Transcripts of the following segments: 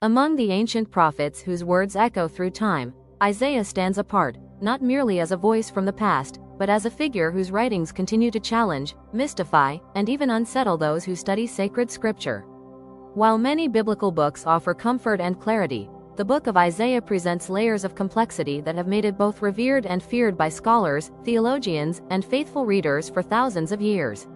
Among the ancient prophets whose words echo through time, Isaiah stands apart, not merely as a voice from the past, but as a figure whose writings continue to challenge, mystify, and even unsettle those who study sacred scripture. While many biblical books offer comfort and clarity, the book of Isaiah presents layers of complexity that have made it both revered and feared by scholars, theologians, and faithful readers for thousands of years.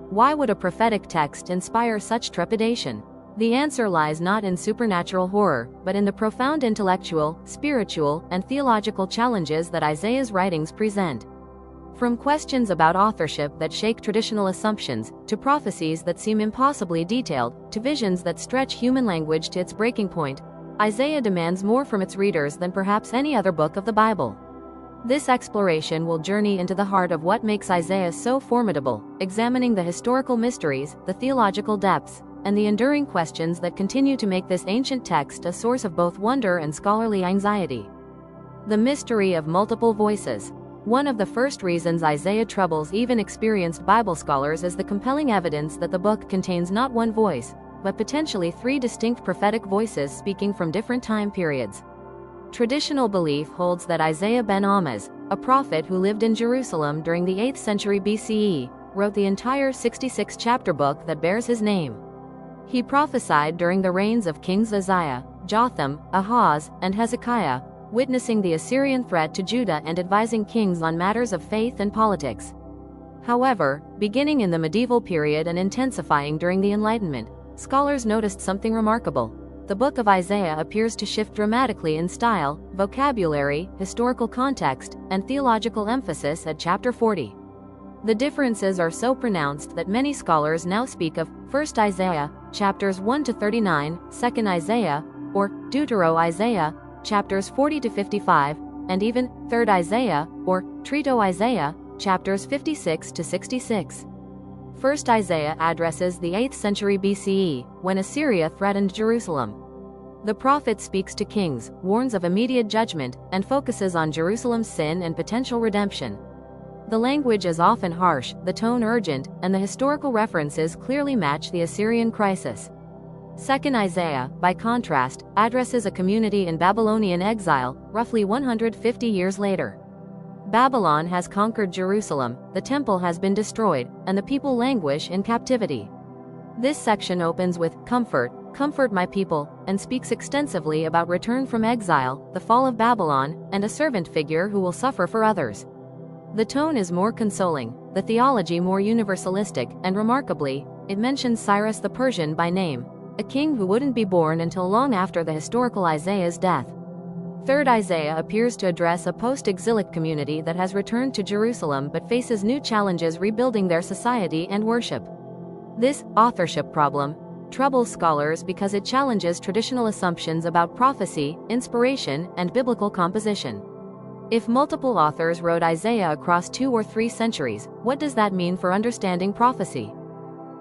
Why would a prophetic text inspire such trepidation? The answer lies not in supernatural horror, but in the profound intellectual, spiritual, and theological challenges that Isaiah's writings present. From questions about authorship that shake traditional assumptions, to prophecies that seem impossibly detailed, to visions that stretch human language to its breaking point, Isaiah demands more from its readers than perhaps any other book of the Bible. This exploration will journey into the heart of what makes Isaiah so formidable, examining the historical mysteries, the theological depths, and the enduring questions that continue to make this ancient text a source of both wonder and scholarly anxiety. The mystery of multiple voices. One of the first reasons Isaiah troubles even experienced Bible scholars is the compelling evidence that the book contains not one voice, but potentially three distinct prophetic voices speaking from different time periods. Traditional belief holds that Isaiah ben Amoz, a prophet who lived in Jerusalem during the 8th century BCE, wrote the entire 66-chapter book that bears his name. He prophesied during the reigns of kings Uzziah, Jotham, Ahaz, and Hezekiah, witnessing the Assyrian threat to Judah and advising kings on matters of faith and politics. However, beginning in the medieval period and intensifying during the Enlightenment, scholars noticed something remarkable. The book of Isaiah appears to shift dramatically in style, vocabulary, historical context, and theological emphasis at chapter 40. The differences are so pronounced that many scholars now speak of 1st Isaiah, chapters 1 to 39, 2nd Isaiah, or Deutero-Isaiah, chapters 40 to 55, and even 3rd Isaiah, or Trito-Isaiah, chapters 56 to 66. 1st Isaiah addresses the 8th century BCE, when Assyria threatened Jerusalem. The prophet speaks to kings, warns of immediate judgment, and focuses on Jerusalem's sin and potential redemption. The language is often harsh, the tone urgent, and the historical references clearly match the Assyrian crisis. 2nd Isaiah, by contrast, addresses a community in Babylonian exile, roughly 150 years later. Babylon has conquered Jerusalem, the temple has been destroyed, and the people languish in captivity. This section opens with, "Comfort, comfort my people," and speaks extensively about return from exile, the fall of Babylon, and a servant figure who will suffer for others. The tone is more consoling, the theology more universalistic, and remarkably, it mentions Cyrus the Persian by name, a king who wouldn't be born until long after the historical Isaiah's death. 3rd Isaiah appears to address a post-exilic community that has returned to Jerusalem but faces new challenges rebuilding their society and worship. This authorship problem troubles scholars because it challenges traditional assumptions about prophecy, inspiration, and biblical composition. If multiple authors wrote Isaiah across 2 or 3 centuries, what does that mean for understanding prophecy?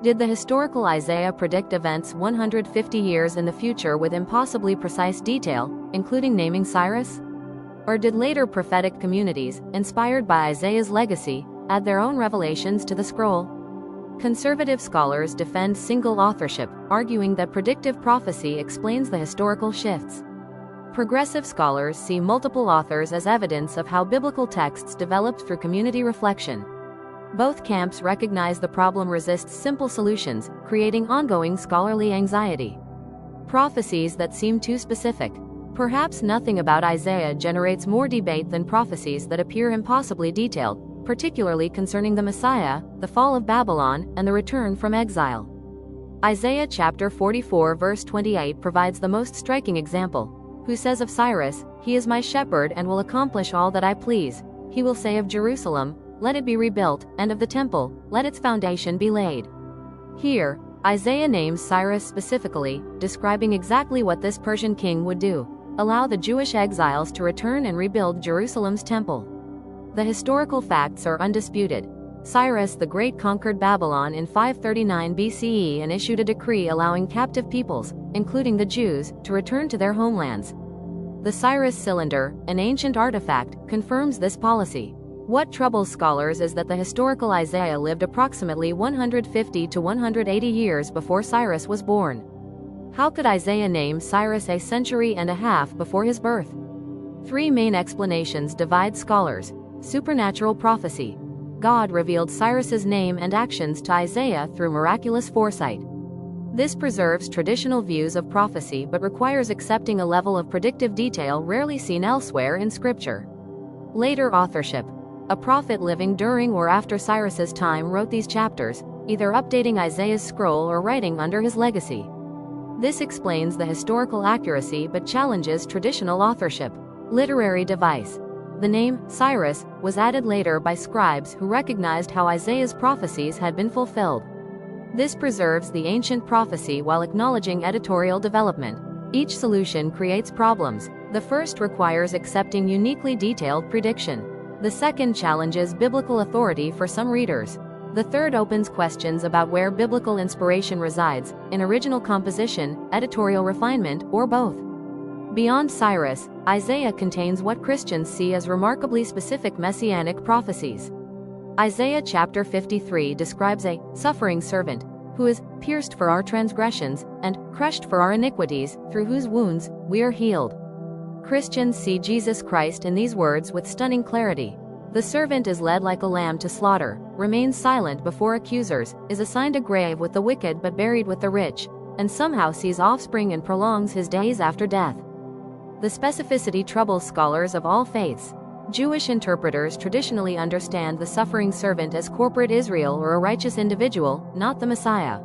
Did the historical Isaiah predict events 150 years in the future with impossibly precise detail, including naming Cyrus? Or did later prophetic communities, inspired by Isaiah's legacy, add their own revelations to the scroll? Conservative scholars defend single authorship, arguing that predictive prophecy explains the historical shifts. Progressive scholars see multiple authors as evidence of how biblical texts developed through community reflection. Both camps recognize the problem resists simple solutions, creating ongoing scholarly anxiety. Prophecies that seem too specific. Perhaps nothing about Isaiah generates more debate than prophecies that appear impossibly detailed, particularly concerning the Messiah, the fall of Babylon, and the return from exile. Isaiah chapter 44 verse 28 provides the most striking example. Who says of Cyrus, "He is my shepherd and will accomplish all that I please. He will say of Jerusalem, let it be rebuilt, and of the temple, let its foundation be laid." Here, Isaiah names Cyrus specifically, describing exactly what this Persian king would do: allow the Jewish exiles to return and rebuild Jerusalem's temple. The historical facts are undisputed. Cyrus the Great conquered Babylon in 539 BCE and issued a decree allowing captive peoples, including the Jews, to return to their homelands. The Cyrus cylinder, an ancient artifact, confirms this policy. What troubles scholars is that the historical Isaiah lived approximately 150 to 180 years before Cyrus was born. How could Isaiah name Cyrus a century and a half before his birth? Three main explanations divide scholars. Supernatural prophecy. God revealed Cyrus's name and actions to Isaiah through miraculous foresight. This preserves traditional views of prophecy but requires accepting a level of predictive detail rarely seen elsewhere in Scripture. Later authorship. A prophet living during or after Cyrus's time wrote these chapters, either updating Isaiah's scroll or writing under his legacy. This explains the historical accuracy but challenges traditional authorship. Literary device. The name, Cyrus, was added later by scribes who recognized how Isaiah's prophecies had been fulfilled. This preserves the ancient prophecy while acknowledging editorial development. Each solution creates problems. The first requires accepting uniquely detailed prediction. The second challenges biblical authority for some readers. The third opens questions about where biblical inspiration resides, in original composition, editorial refinement, or both. Beyond Cyrus, Isaiah contains what Christians see as remarkably specific messianic prophecies. Isaiah chapter 53 describes a suffering servant, who is pierced for our transgressions, and crushed for our iniquities, through whose wounds we are healed. Christians see Jesus Christ in these words with stunning clarity. The servant is led like a lamb to slaughter, remains silent before accusers, is assigned a grave with the wicked but buried with the rich, and somehow sees offspring and prolongs his days after death. The specificity troubles scholars of all faiths. Jewish interpreters traditionally understand the suffering servant as corporate Israel or a righteous individual, not the Messiah.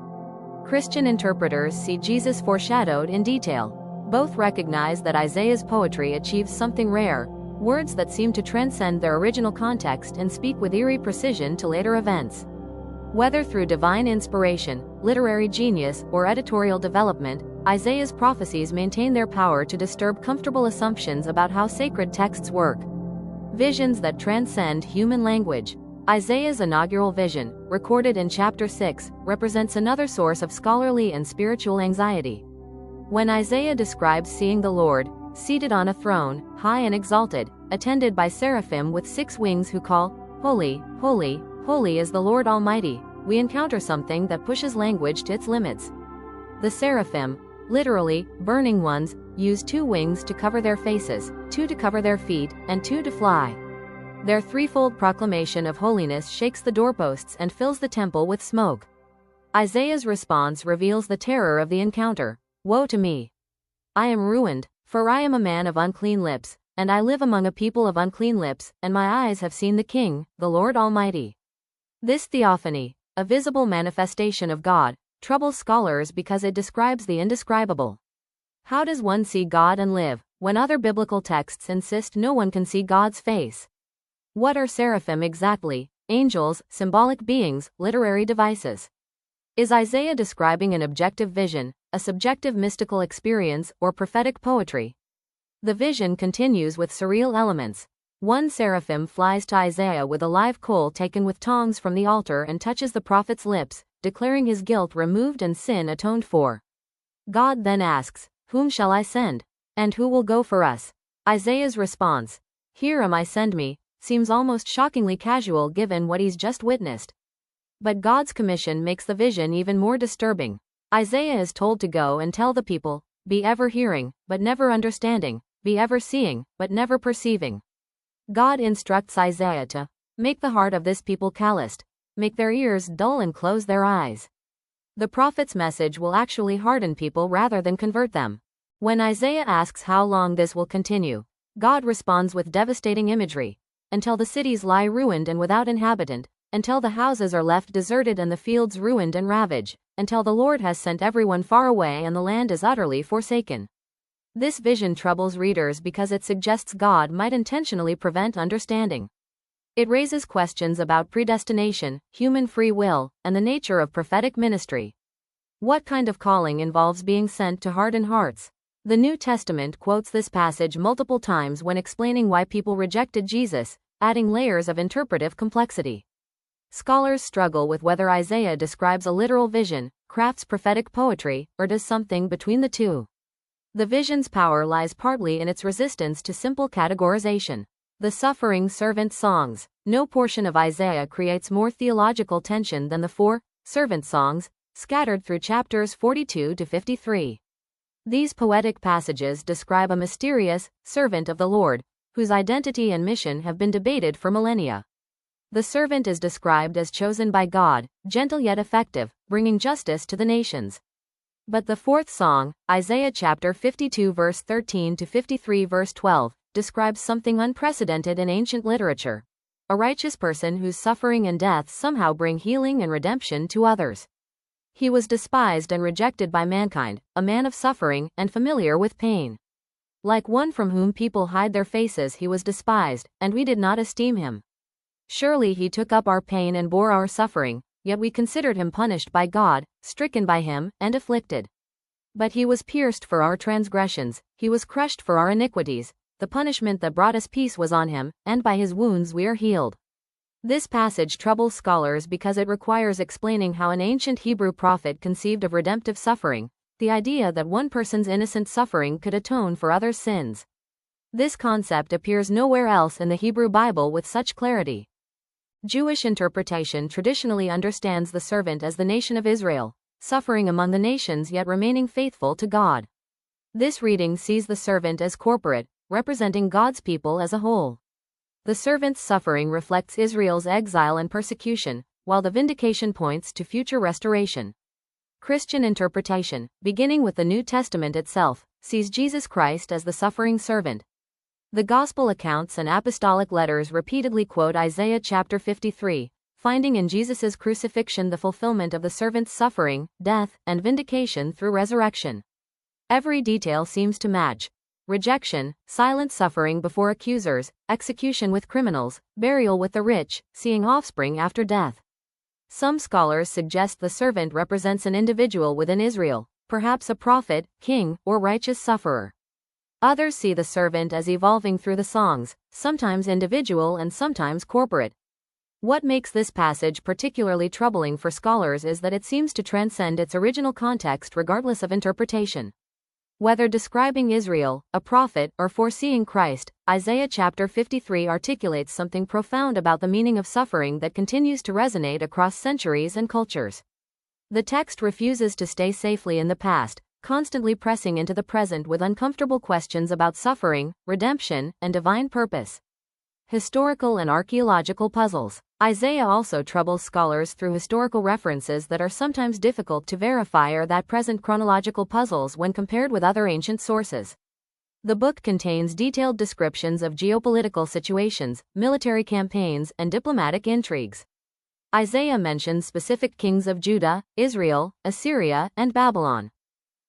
Christian interpreters see Jesus foreshadowed in detail. Both recognize that Isaiah's poetry achieves something rare, words that seem to transcend their original context and speak with eerie precision to later events. Whether through divine inspiration, literary genius, or editorial development, Isaiah's prophecies maintain their power to disturb comfortable assumptions about how sacred texts work. Visions that transcend human language. Isaiah's inaugural vision, recorded in chapter 6, represents another source of scholarly and spiritual anxiety. When Isaiah describes seeing the Lord, seated on a throne, high and exalted, attended by seraphim with 6 wings who call, "Holy, holy, holy is the Lord Almighty," we encounter something that pushes language to its limits. The seraphim, literally, burning ones, use 2 wings to cover their faces, 2 to cover their feet, and 2 to fly. Their threefold proclamation of holiness shakes the doorposts and fills the temple with smoke. Isaiah's response reveals the terror of the encounter. "Woe to me! I am ruined, for I am a man of unclean lips, and I live among a people of unclean lips, and my eyes have seen the King, the Lord Almighty." This theophany, a visible manifestation of God, troubles scholars because it describes the indescribable. How does one see God and live, when other biblical texts insist no one can see God's face? What are seraphim exactly? Angels, symbolic beings, literary devices? Is Isaiah describing an objective vision, a subjective mystical experience, or prophetic poetry? The vision continues with surreal elements. One seraphim flies to Isaiah with a live coal taken with tongs from the altar and touches the prophet's lips, declaring his guilt removed and sin atoned for. God then asks, "Whom shall I send? And who will go for us?" Isaiah's response, "Here am I, send me," seems almost shockingly casual given what he's just witnessed. But God's commission makes the vision even more disturbing. Isaiah is told to go and tell the people, "Be ever hearing, but never understanding, be ever seeing, but never perceiving." God instructs Isaiah to make the heart of this people calloused, make their ears dull and close their eyes. The prophet's message will actually harden people rather than convert them. When Isaiah asks how long this will continue, God responds with devastating imagery. "Until the cities lie ruined and without inhabitant, until the houses are left deserted and the fields ruined and ravaged, until the Lord has sent everyone far away and the land is utterly forsaken." This vision troubles readers because it suggests God might intentionally prevent understanding. It raises questions about predestination, human free will, and the nature of prophetic ministry. What kind of calling involves being sent to harden hearts? The New Testament quotes this passage multiple times when explaining why people rejected Jesus, adding layers of interpretive complexity. Scholars struggle with whether Isaiah describes a literal vision, crafts prophetic poetry, or does something between the two. The vision's power lies partly in its resistance to simple categorization. The suffering servant songs. No portion of Isaiah creates more theological tension than the 4 servant songs, scattered through chapters 42 to 53. These poetic passages describe a mysterious servant of the Lord, whose identity and mission have been debated for millennia. The servant is described as chosen by God, gentle yet effective, bringing justice to the nations. But the fourth song, Isaiah chapter 52 verse 13 to 53 verse 12, describes something unprecedented in ancient literature. A righteous person whose suffering and death somehow bring healing and redemption to others. He was despised and rejected by mankind, a man of suffering and familiar with pain. Like one from whom people hide their faces, he was despised, and we did not esteem him. Surely he took up our pain and bore our suffering, yet we considered him punished by God, stricken by him, and afflicted. But he was pierced for our transgressions, he was crushed for our iniquities, the punishment that brought us peace was on him, and by his wounds we are healed. This passage troubles scholars because it requires explaining how an ancient Hebrew prophet conceived of redemptive suffering, the idea that one person's innocent suffering could atone for others' sins. This concept appears nowhere else in the Hebrew Bible with such clarity. Jewish interpretation traditionally understands the servant as the nation of Israel, suffering among the nations yet remaining faithful to God. This reading sees the servant as corporate, representing God's people as a whole. The servant's suffering reflects Israel's exile and persecution, while the vindication points to future restoration. Christian interpretation, beginning with the New Testament itself, sees Jesus Christ as the suffering servant. The Gospel accounts and apostolic letters repeatedly quote Isaiah chapter 53, finding in Jesus' crucifixion the fulfillment of the servant's suffering, death, and vindication through resurrection. Every detail seems to match. Rejection, silent suffering before accusers, execution with criminals, burial with the rich, seeing offspring after death. Some scholars suggest the servant represents an individual within Israel, perhaps a prophet, king, or righteous sufferer. Others see the servant as evolving through the songs, sometimes individual and sometimes corporate. What makes this passage particularly troubling for scholars is that it seems to transcend its original context regardless of interpretation. Whether describing Israel, a prophet, or foreseeing Christ, Isaiah chapter 53 articulates something profound about the meaning of suffering that continues to resonate across centuries and cultures. The text refuses to stay safely in the past, constantly pressing into the present with uncomfortable questions about suffering, redemption, and divine purpose. Historical and archaeological puzzles. Isaiah also troubles scholars through historical references that are sometimes difficult to verify or that present chronological puzzles when compared with other ancient sources. The book contains detailed descriptions of geopolitical situations, military campaigns, and diplomatic intrigues. Isaiah mentions specific kings of Judah, Israel, Assyria, and Babylon.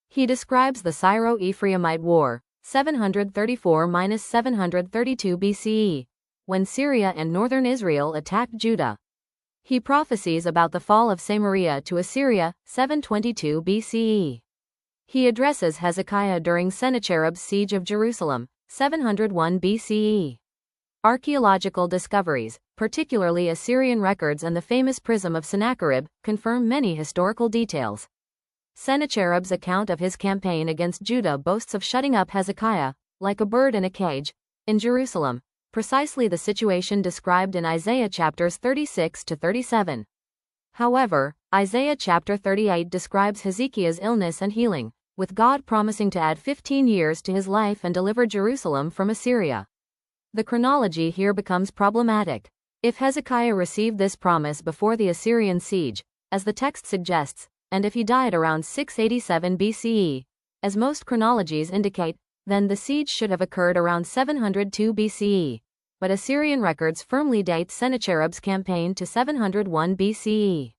He describes the Syro-Ephraimite War, 734–732 BCE, when Syria and northern Israel attacked Judah. He prophesies about the fall of Samaria to Assyria, 722 BCE. He addresses Hezekiah during Sennacherib's siege of Jerusalem, 701 BCE. Archaeological discoveries, particularly Assyrian records and the famous prism of Sennacherib, confirm many historical details. Sennacherib's account of his campaign against Judah boasts of shutting up Hezekiah, like a bird in a cage, in Jerusalem, precisely the situation described in Isaiah chapters 36 to 37. However, Isaiah chapter 38 describes Hezekiah's illness and healing, with God promising to add 15 years to his life and deliver Jerusalem from Assyria. The chronology here becomes problematic. If Hezekiah received this promise before the Assyrian siege, as the text suggests, and if he died around 687 BCE, as most chronologies indicate, then the siege should have occurred around 702 BCE. But Assyrian records firmly date Sennacherib's campaign to 701 BCE.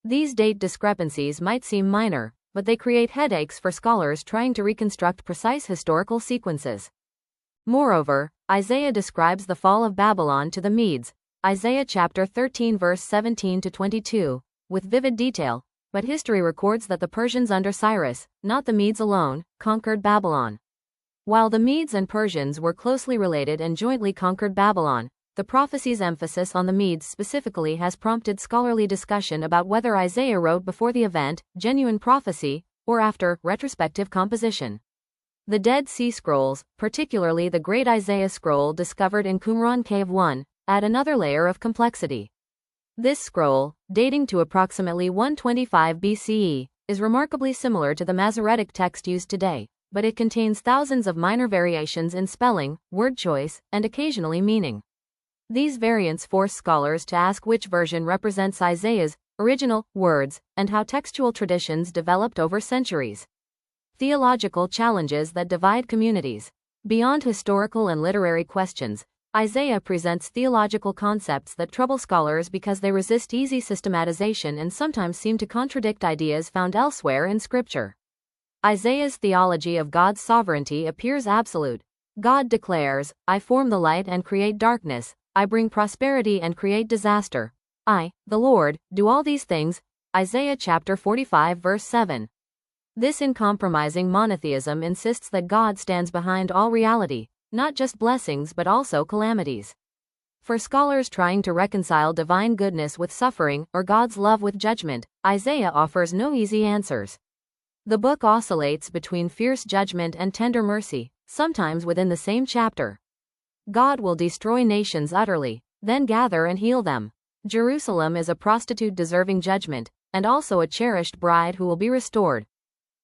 These date discrepancies might seem minor, but they create headaches for scholars trying to reconstruct precise historical sequences. Moreover, Isaiah describes the fall of Babylon to the Medes, Isaiah chapter 13 verse 17 to 22, with vivid detail, but history records that the Persians under Cyrus, not the Medes alone, conquered Babylon. While the Medes and Persians were closely related and jointly conquered Babylon, the Prophecies' emphasis on the Medes specifically has prompted scholarly discussion about whether Isaiah wrote before the event, genuine prophecy, or after, retrospective composition. The Dead Sea Scrolls, particularly the Great Isaiah Scroll discovered in Qumran Cave 1, add another layer of complexity. This scroll, dating to approximately 125 BCE, is remarkably similar to the Masoretic text used today, but it contains thousands of minor variations in spelling, word choice, and occasionally meaning. These variants force scholars to ask which version represents Isaiah's original words, and how textual traditions developed over centuries. Theological challenges that divide communities. Beyond historical and literary questions, Isaiah presents theological concepts that trouble scholars because they resist easy systematization and sometimes seem to contradict ideas found elsewhere in Scripture. Isaiah's theology of God's sovereignty appears absolute. God declares, "I form the light and create darkness. I bring prosperity and create disaster. I, the Lord, do all these things." Isaiah chapter 45 verse 7. This uncompromising monotheism insists that God stands behind all reality, not just blessings but also calamities. For scholars trying to reconcile divine goodness with suffering or God's love with judgment, Isaiah offers no easy answers. The book oscillates between fierce judgment and tender mercy, sometimes within the same chapter. God will destroy nations utterly, then gather and heal them. Jerusalem is a prostitute deserving judgment, and also a cherished bride who will be restored.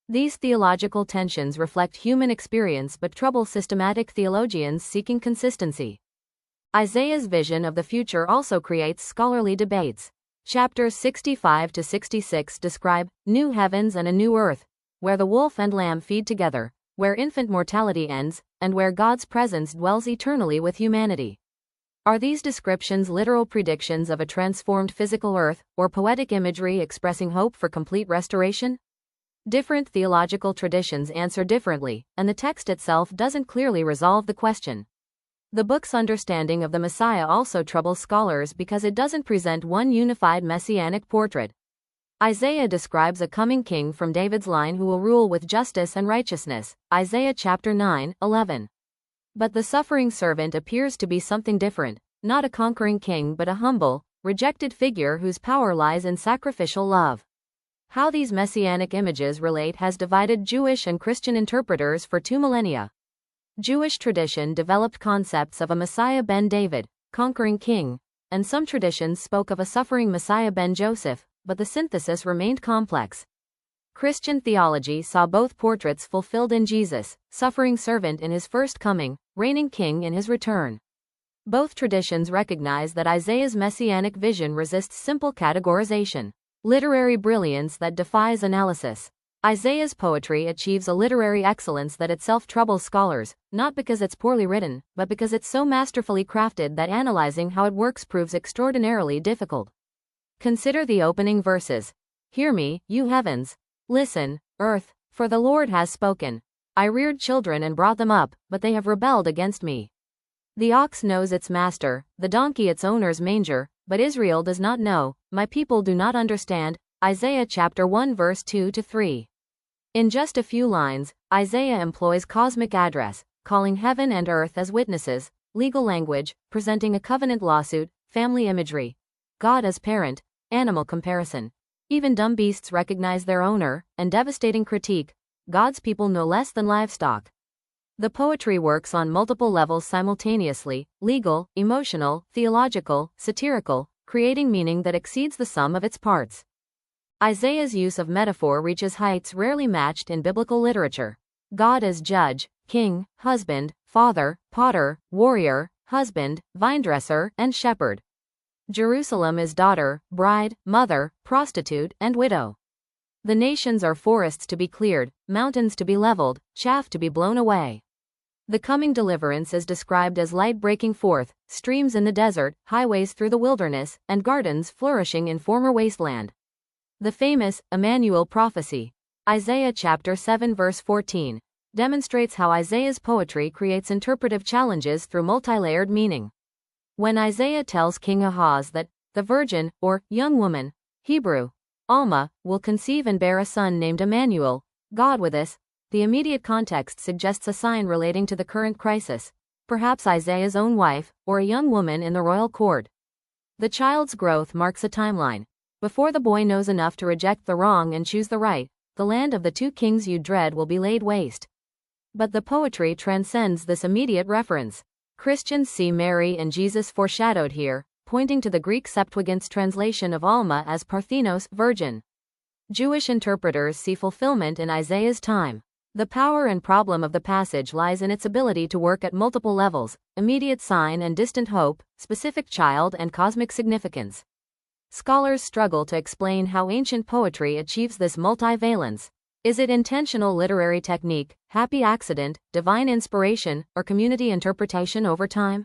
These theological tensions reflect human experience but trouble systematic theologians seeking consistency. Isaiah's vision of the future also creates scholarly debates. Chapters 65 to 66 describe new heavens and a new earth, where the wolf and lamb feed together, where infant mortality ends, and where God's presence dwells eternally with humanity. Are these descriptions literal predictions of a transformed physical earth, or poetic imagery expressing hope for complete restoration? Different theological traditions answer differently, and the text itself doesn't clearly resolve the question. The book's understanding of the Messiah also troubles scholars because it doesn't present one unified messianic portrait. Isaiah describes a coming king from David's line who will rule with justice and righteousness, Isaiah chapter 9:11. But the suffering servant appears to be something different, not a conquering king but a humble, rejected figure whose power lies in sacrificial love. How these messianic images relate has divided Jewish and Christian interpreters for 2 millennia. Jewish tradition developed concepts of a Messiah ben David, conquering king, and some traditions spoke of a suffering Messiah ben Joseph, but the synthesis remained complex. Christian theology saw both portraits fulfilled in Jesus, suffering servant in his first coming, reigning king in his return. Both traditions recognize that Isaiah's messianic vision resists simple categorization, literary brilliance that defies analysis. Isaiah's poetry achieves a literary excellence that itself troubles scholars, not because it's poorly written, but because it's so masterfully crafted that analyzing how it works proves extraordinarily difficult. Consider the opening verses. "Hear me, you heavens. Listen, earth, for the Lord has spoken. I reared children and brought them up, but they have rebelled against me. The ox knows its master, the donkey its owner's manger, but Israel does not know, my people do not understand." Isaiah chapter 1 verse 2 to 3. In just a few lines, Isaiah employs cosmic address, calling heaven and earth as witnesses, legal language, presenting a covenant lawsuit, family imagery, God as parent, animal comparison. Even dumb beasts recognize their owner, and devastating critique, God's people no less than livestock. The poetry works on multiple levels simultaneously, legal, emotional, theological, satirical, creating meaning that exceeds the sum of its parts. Isaiah's use of metaphor reaches heights rarely matched in biblical literature. God as judge, king, husband, father, potter, warrior, husband, vinedresser, and shepherd. Jerusalem is daughter, bride, mother, prostitute, and widow. The nations are forests to be cleared, mountains to be leveled, chaff to be blown away. The coming deliverance is described as light breaking forth, streams in the desert, highways through the wilderness, and gardens flourishing in former wasteland. The famous Emmanuel prophecy, Isaiah chapter 7 verse 14, demonstrates how Isaiah's poetry creates interpretive challenges through multi-layered meaning. When Isaiah tells King Ahaz that the virgin, or young woman, Hebrew, Alma, will conceive and bear a son named Emmanuel, God with us, the immediate context suggests a sign relating to the current crisis, perhaps Isaiah's own wife, or a young woman in the royal court. The child's growth marks a timeline. Before the boy knows enough to reject the wrong and choose the right, the land of the 2 kings you dread will be laid waste. But the poetry transcends this immediate reference. Christians see Mary and Jesus foreshadowed here, pointing to the Greek Septuagint's translation of Alma as Parthenos, virgin. Jewish interpreters see fulfillment in Isaiah's time. The power and problem of the passage lies in its ability to work at multiple levels: immediate sign and distant hope, specific child and cosmic significance. Scholars struggle to explain how ancient poetry achieves this multivalence. Is it intentional literary technique, happy accident, divine inspiration, or community interpretation over time?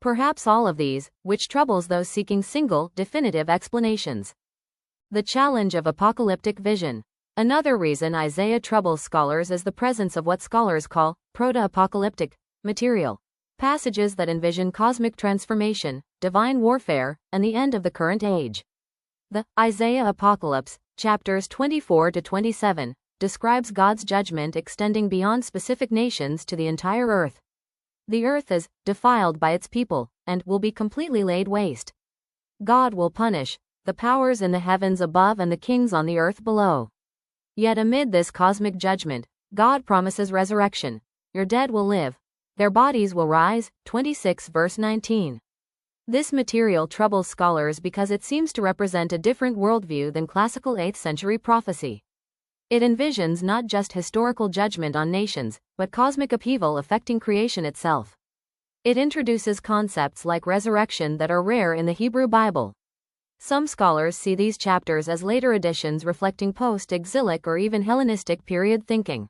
Perhaps all of these, which troubles those seeking single, definitive explanations. The challenge of apocalyptic vision. Another reason Isaiah troubles scholars is the presence of what scholars call proto-apocalyptic material, passages that envision cosmic transformation, divine warfare, and the end of the current age. The Isaiah Apocalypse, chapters 24 to 27, describes God's judgment extending beyond specific nations to the entire earth. The earth is defiled by its people and will be completely laid waste. God will punish the powers in the heavens above and the kings on the earth below. Yet amid this cosmic judgment, God promises resurrection. Your dead will live. Their bodies will rise. 26 verse 19. This material troubles scholars because it seems to represent a different worldview than classical 8th century prophecy. It envisions not just historical judgment on nations, but cosmic upheaval affecting creation itself. It introduces concepts like resurrection that are rare in the Hebrew Bible. Some scholars see these chapters as later additions reflecting post-exilic or even Hellenistic period thinking.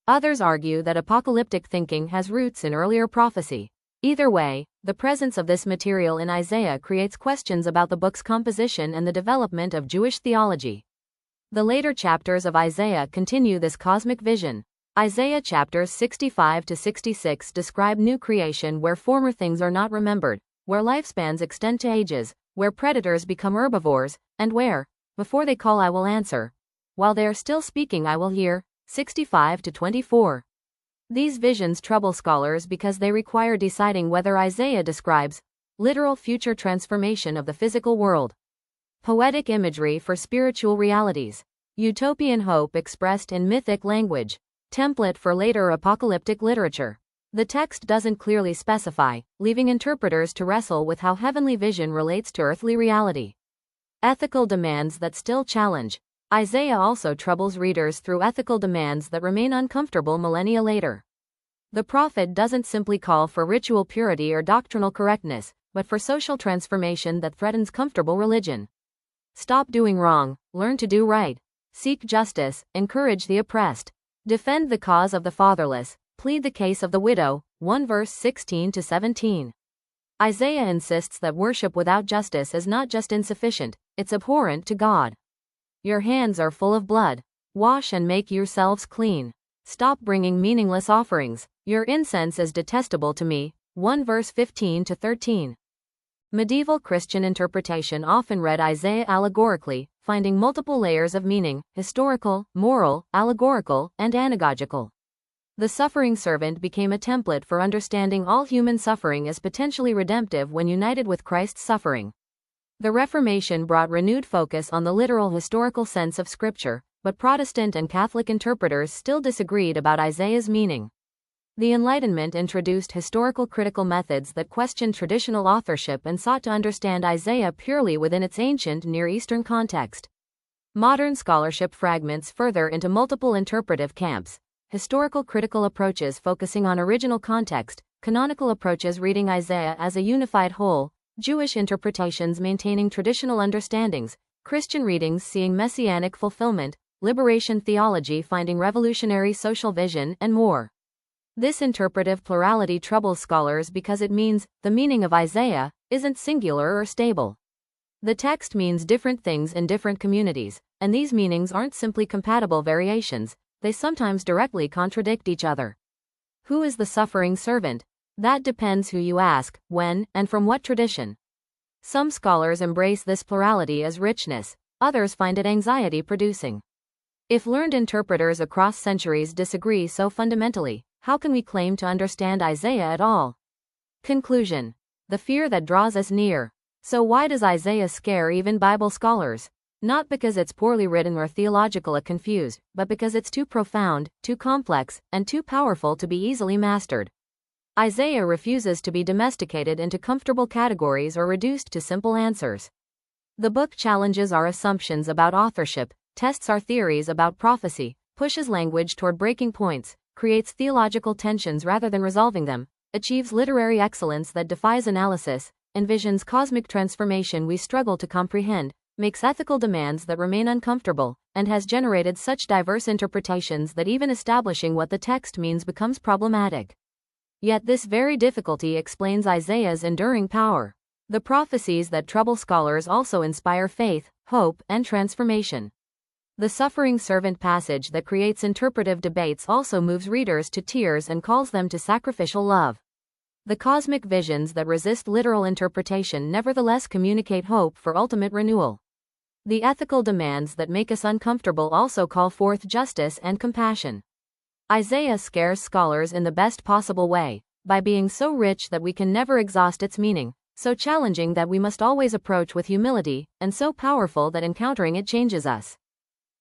Others argue that apocalyptic thinking has roots in earlier prophecy. Either way, the presence of this material in Isaiah creates questions about the book's composition and the development of Jewish theology. The later chapters of Isaiah continue this cosmic vision. Isaiah chapters 65 to 66 describe new creation where former things are not remembered, where lifespans extend to ages, where predators become herbivores, and where, before they call I will answer, while they are still speaking I will hear. 65 to 24. These visions trouble scholars because they require deciding whether Isaiah describes literal future transformation of the physical world, poetic imagery for spiritual realities, utopian hope expressed in mythic language, template for later apocalyptic literature. The text doesn't clearly specify, leaving interpreters to wrestle with how heavenly vision relates to earthly reality. Ethical demands that still challenge. Isaiah also troubles readers through ethical demands that remain uncomfortable millennia later. The prophet doesn't simply call for ritual purity or doctrinal correctness, but for social transformation that threatens comfortable religion. Stop doing wrong, learn to do right. Seek justice, encourage the oppressed. Defend the cause of the fatherless. Plead the case of the widow. 1 verse 16 to 17. Isaiah insists that worship without justice is not just insufficient, it's abhorrent to God. Your hands are full of blood. Wash and make yourselves clean. Stop bringing meaningless offerings. Your incense is detestable to me. 1 verse 15 to 13. Medieval Christian interpretation often read Isaiah allegorically, finding multiple layers of meaning: historical, moral, allegorical, and anagogical. The suffering servant became a template for understanding all human suffering as potentially redemptive when united with Christ's suffering. The Reformation brought renewed focus on the literal historical sense of Scripture, but Protestant and Catholic interpreters still disagreed about Isaiah's meaning. The Enlightenment introduced historical critical methods that questioned traditional authorship and sought to understand Isaiah purely within its ancient Near Eastern context. Modern scholarship fragments further into multiple interpretive camps: historical critical approaches focusing on original context, canonical approaches reading Isaiah as a unified whole, Jewish interpretations maintaining traditional understandings, Christian readings seeing messianic fulfillment, liberation theology finding revolutionary social vision, and more. This interpretive plurality troubles scholars because it means the meaning of Isaiah isn't singular or stable. The text means different things in different communities, and these meanings aren't simply compatible variations, they sometimes directly contradict each other. Who is the suffering servant? That depends who you ask, when, and from what tradition. Some scholars embrace this plurality as richness, others find it anxiety-producing. If learned interpreters across centuries disagree so fundamentally, how can we claim to understand Isaiah at all? Conclusion: the fear that draws us near. So why does Isaiah scare even Bible scholars? Not because it's poorly written or theological or confused, but because it's too profound, too complex, and too powerful to be easily mastered. Isaiah refuses to be domesticated into comfortable categories or reduced to simple answers. The book challenges our assumptions about authorship, tests our theories about prophecy, pushes language toward breaking points, creates theological tensions rather than resolving them, achieves literary excellence that defies analysis, envisions cosmic transformation we struggle to comprehend, makes ethical demands that remain uncomfortable, and has generated such diverse interpretations that even establishing what the text means becomes problematic. Yet this very difficulty explains Isaiah's enduring power. The prophecies that trouble scholars also inspire faith, hope, and transformation. The suffering servant passage that creates interpretive debates also moves readers to tears and calls them to sacrificial love. The cosmic visions that resist literal interpretation nevertheless communicate hope for ultimate renewal. The ethical demands that make us uncomfortable also call forth justice and compassion. Isaiah scares scholars in the best possible way, by being so rich that we can never exhaust its meaning, so challenging that we must always approach with humility, and so powerful that encountering it changes us.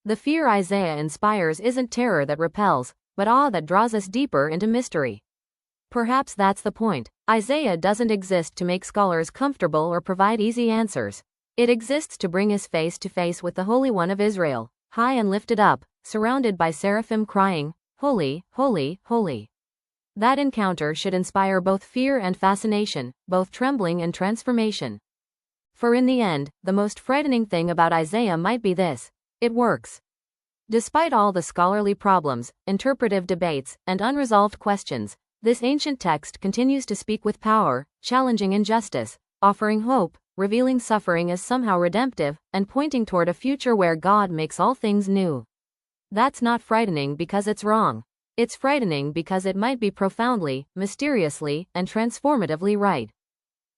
The fear Isaiah inspires isn't terror that repels, but awe that draws us deeper into mystery. Perhaps that's the point. Isaiah doesn't exist to make scholars comfortable or provide easy answers. It exists to bring us face to face with the Holy One of Israel, high and lifted up, surrounded by seraphim crying, "Holy, holy, holy." That encounter should inspire both fear and fascination, both trembling and transformation. For in the end, the most frightening thing about Isaiah might be this: it works. Despite all the scholarly problems, interpretive debates, and unresolved questions, this ancient text continues to speak with power, challenging injustice, offering hope, revealing suffering as somehow redemptive, and pointing toward a future where God makes all things new. That's not frightening because it's wrong. It's frightening because it might be profoundly, mysteriously, and transformatively right.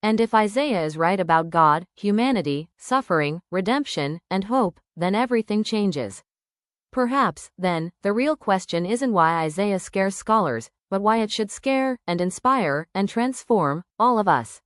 And if Isaiah is right about God, humanity, suffering, redemption, and hope, then everything changes. Perhaps, then, the real question isn't why Isaiah scares scholars, but why it should scare, and inspire, and transform all of us.